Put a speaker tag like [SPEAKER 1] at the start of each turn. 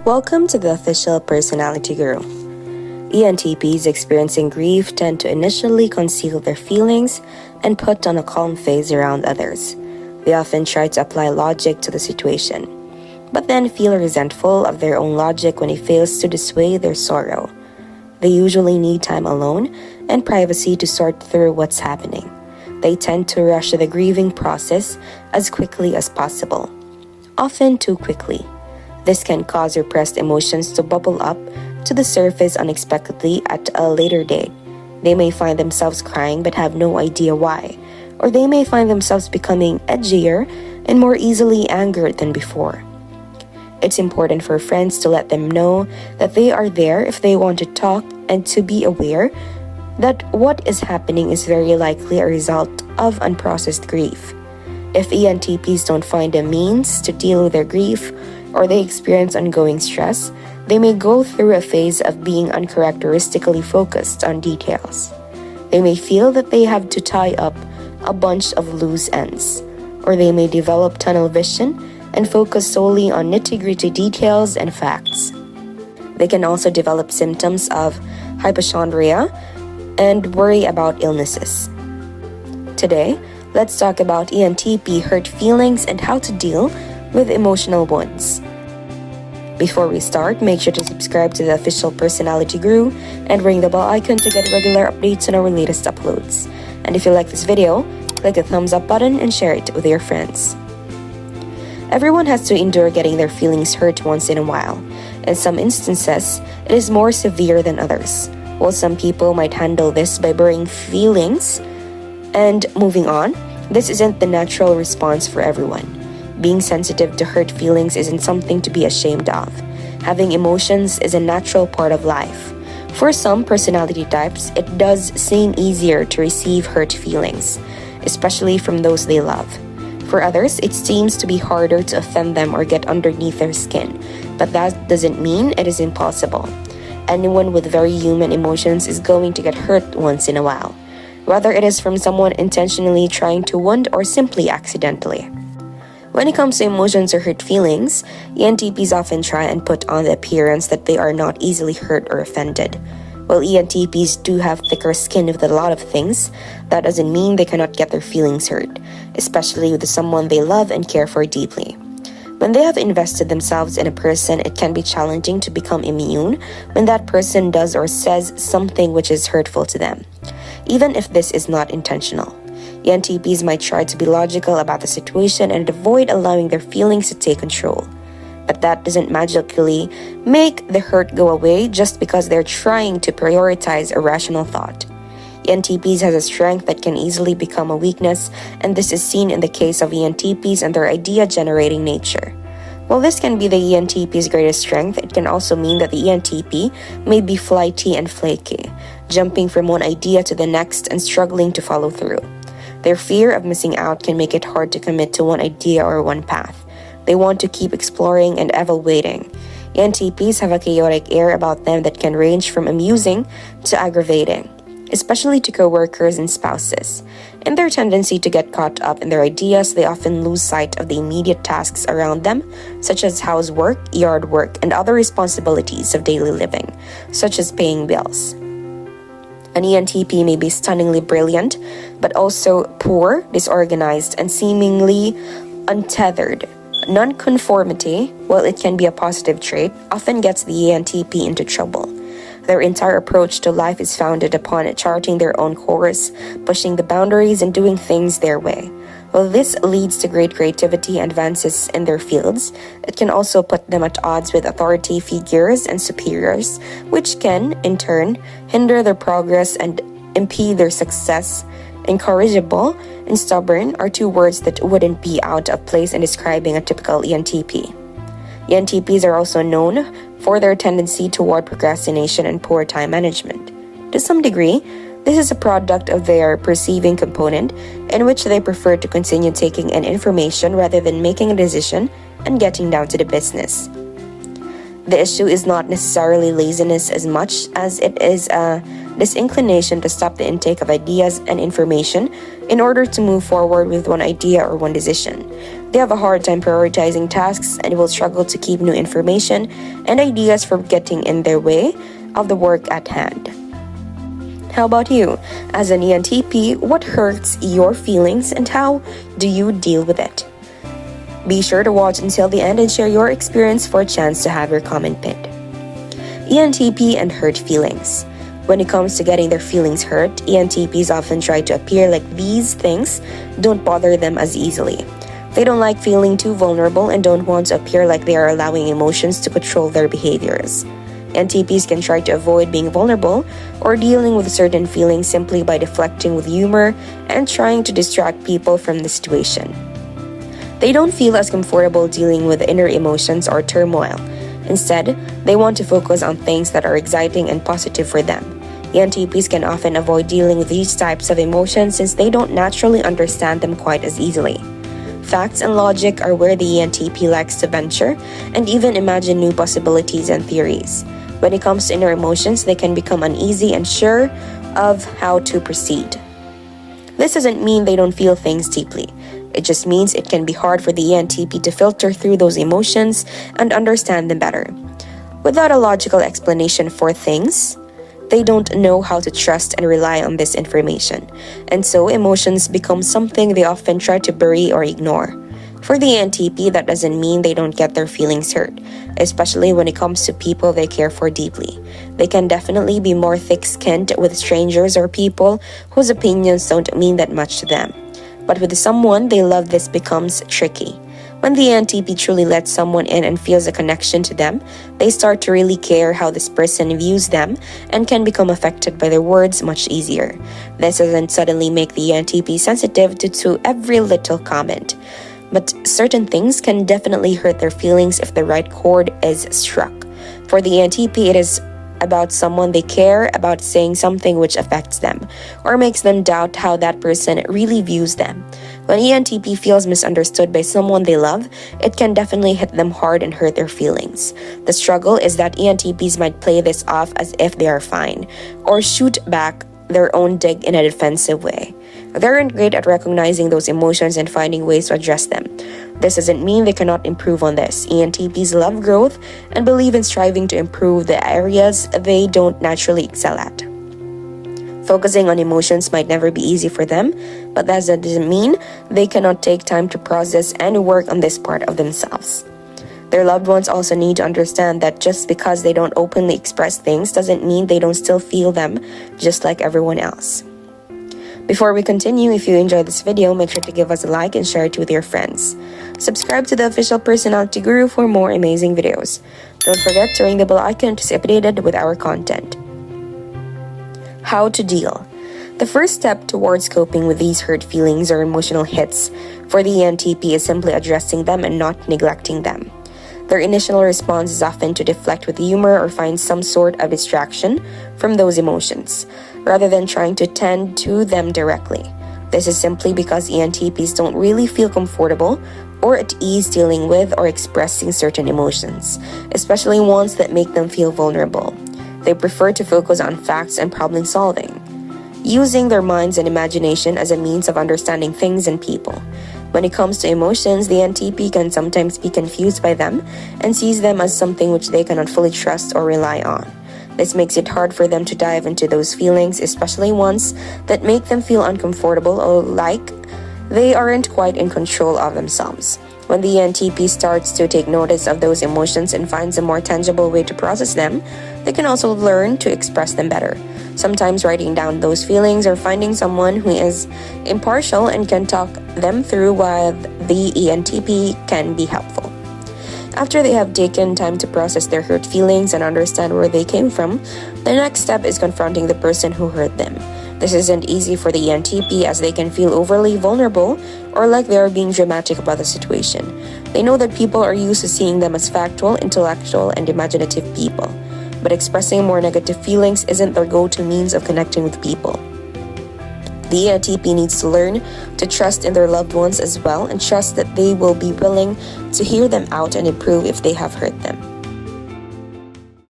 [SPEAKER 1] Welcome to the official personality guru. ENTPs experiencing grief tend to initially conceal their feelings and put on a calm face around others. They often try to apply logic to the situation, but then feel resentful of their own logic when it fails to dissuade their sorrow. They usually need time alone and privacy to sort through what's happening. They tend to rush the grieving process as quickly as possible, often too quickly. This can cause repressed emotions to bubble up to the surface unexpectedly at a later date. They may find themselves crying but have no idea why, or they may find themselves becoming edgier and more easily angered than before. It's important for friends to let them know that they are there if they want to talk and to be aware that what is happening is very likely a result of unprocessed grief. If ENTPs don't find a means to deal with their grief, or they experience ongoing stress, they may go through a phase of being uncharacteristically focused on details. They may feel that they have to tie up a bunch of loose ends, or they may develop tunnel vision and focus solely on nitty-gritty details and facts. They can also develop symptoms of hypochondria and worry about illnesses. Today, let's talk about ENTP hurt feelings and how to deal with emotional wounds. Before we start, make sure to subscribe to the official personality guru and ring the bell icon to get regular updates on our latest uploads. And if you like this video, click the thumbs up button and share it with your friends. Everyone has to endure getting their feelings hurt once in a while. In some instances, it is more severe than others. While some people might handle this by burying feelings and moving on, this isn't the natural response for everyone. Being sensitive to hurt feelings isn't something to be ashamed of. Having emotions is a natural part of life. For some personality types, it does seem easier to receive hurt feelings, especially from those they love. For others, it seems to be harder to offend them or get underneath their skin, but that doesn't mean it is impossible. Anyone with very human emotions is going to get hurt once in a while, whether it is from someone intentionally trying to wound or simply accidentally. When it comes to emotions or hurt feelings, ENTPs often try and put on the appearance that they are not easily hurt or offended. While ENTPs do have thicker skin with a lot of things, that doesn't mean they cannot get their feelings hurt, especially with someone they love and care for deeply. When they have invested themselves in a person, it can be challenging to become immune when that person does or says something which is hurtful to them, even if this is not intentional. ENTPs might try to be logical about the situation and avoid allowing their feelings to take control. But that doesn't magically make the hurt go away just because they're trying to prioritize a rational thought. ENTPs has a strength that can easily become a weakness, and this is seen in the case of ENTPs and their idea-generating nature. While this can be the ENTP's greatest strength, it can also mean that the ENTP may be flighty and flaky, jumping from one idea to the next and struggling to follow through. Their fear of missing out can make it hard to commit to one idea or one path. They want to keep exploring and evaluating. ENTPs have a chaotic air about them that can range from amusing to aggravating, especially to coworkers and spouses. In their tendency to get caught up in their ideas, they often lose sight of the immediate tasks around them, such as housework, yard work, and other responsibilities of daily living, such as paying bills. An ENTP may be stunningly brilliant, but also poor, disorganized, and seemingly untethered. Nonconformity, while it can be a positive trait, often gets the ENTP into trouble. Their entire approach to life is founded upon charting their own course, pushing the boundaries, and doing things their way. While this leads to great creativity and advances in their fields, it can also put them at odds with authority figures and superiors, which can, in turn, hinder their progress and impede their success. Incorrigible and stubborn are two words that wouldn't be out of place in describing a typical ENTP. ENTPs are also known for their tendency toward procrastination and poor time management. To some degree, this is a product of their perceiving component, in which they prefer to continue taking in information rather than making a decision and getting down to the business. The issue is not necessarily laziness as much as it is a this inclination to stop the intake of ideas and information in order to move forward with one idea or one decision. They have a hard time prioritizing tasks and will struggle to keep new information and ideas from getting in their way of the work at hand. How about you? As an ENTP, what hurts your feelings and how do you deal with it? Be sure to watch until the end and share your experience for a chance to have your comment pinned. ENTP and hurt feelings. When it comes to getting their feelings hurt, ENTPs often try to appear like these things don't bother them as easily. They don't like feeling too vulnerable and don't want to appear like they are allowing emotions to control their behaviors. ENTPs can try to avoid being vulnerable or dealing with certain feelings simply by deflecting with humor and trying to distract people from the situation. They don't feel as comfortable dealing with inner emotions or turmoil. Instead, they want to focus on things that are exciting and positive for them. ENTPs can often avoid dealing with these types of emotions since they don't naturally understand them quite as easily. Facts and logic are where the ENTP likes to venture and even imagine new possibilities and theories. When it comes to inner emotions, they can become uneasy and sure of how to proceed. This doesn't mean they don't feel things deeply. It just means it can be hard for the ENTP to filter through those emotions and understand them better. Without a logical explanation for things, they don't know how to trust and rely on this information, and so emotions become something they often try to bury or ignore. For the ENTP, that doesn't mean they don't get their feelings hurt, especially when it comes to people they care for deeply. They can definitely be more thick-skinned with strangers or people whose opinions don't mean that much to them. But with someone they love, this becomes tricky. When the ENTP truly lets someone in and feels a connection to them, they start to really care how this person views them and can become affected by their words much easier. This doesn't suddenly make the ENTP sensitive to every little comment, but certain things can definitely hurt their feelings if the right chord is struck. For the ENTP, it is about someone they care about saying something which affects them or makes them doubt how that person really views them. When ENTP feels misunderstood by someone they love, it can definitely hit them hard and hurt their feelings. The struggle is that ENTPs might play this off as if they are fine or shoot back their own dig in a defensive way. They aren't great at recognizing those emotions and finding ways to address them. This doesn't mean they cannot improve on this. ENTPs love growth and believe in striving to improve the areas they don't naturally excel at. Focusing on emotions might never be easy for them, but that doesn't mean they cannot take time to process and work on this part of themselves. Their loved ones also need to understand that just because they don't openly express things doesn't mean they don't still feel them just like everyone else. Before we continue, if you enjoyed this video, make sure to give us a like and share it with your friends. Subscribe to the official Personality Guru for more amazing videos. Don't forget to ring the bell icon to stay updated with our content. How to deal. The first step towards coping with these hurt feelings or emotional hits for the ENTP is simply addressing them and not neglecting them. Their initial response is often to deflect with humor or find some sort of distraction from those emotions, rather than trying to tend to them directly. This is simply because ENTPs don't really feel comfortable or at ease dealing with or expressing certain emotions, especially ones that make them feel vulnerable. They prefer to focus on facts and problem solving, using their minds and imagination as a means of understanding things and people. When it comes to emotions, the ENTP can sometimes be confused by them and sees them as something which they cannot fully trust or rely on. This makes it hard for them to dive into those feelings, especially ones that make them feel uncomfortable or like they aren't quite in control of themselves. When the ENTP starts to take notice of those emotions and finds a more tangible way to process them, they can also learn to express them better. Sometimes writing down those feelings or finding someone who is impartial and can talk them through with the ENTP can be helpful. After they have taken time to process their hurt feelings and understand where they came from, the next step is confronting the person who hurt them. This isn't easy for the ENTP as they can feel overly vulnerable or like they are being dramatic about the situation. They know that people are used to seeing them as factual, intellectual, and imaginative people, but expressing more negative feelings isn't their go-to means of connecting with people. The ENTP needs to learn to trust in their loved ones as well and trust that they will be willing to hear them out and improve if they have hurt them.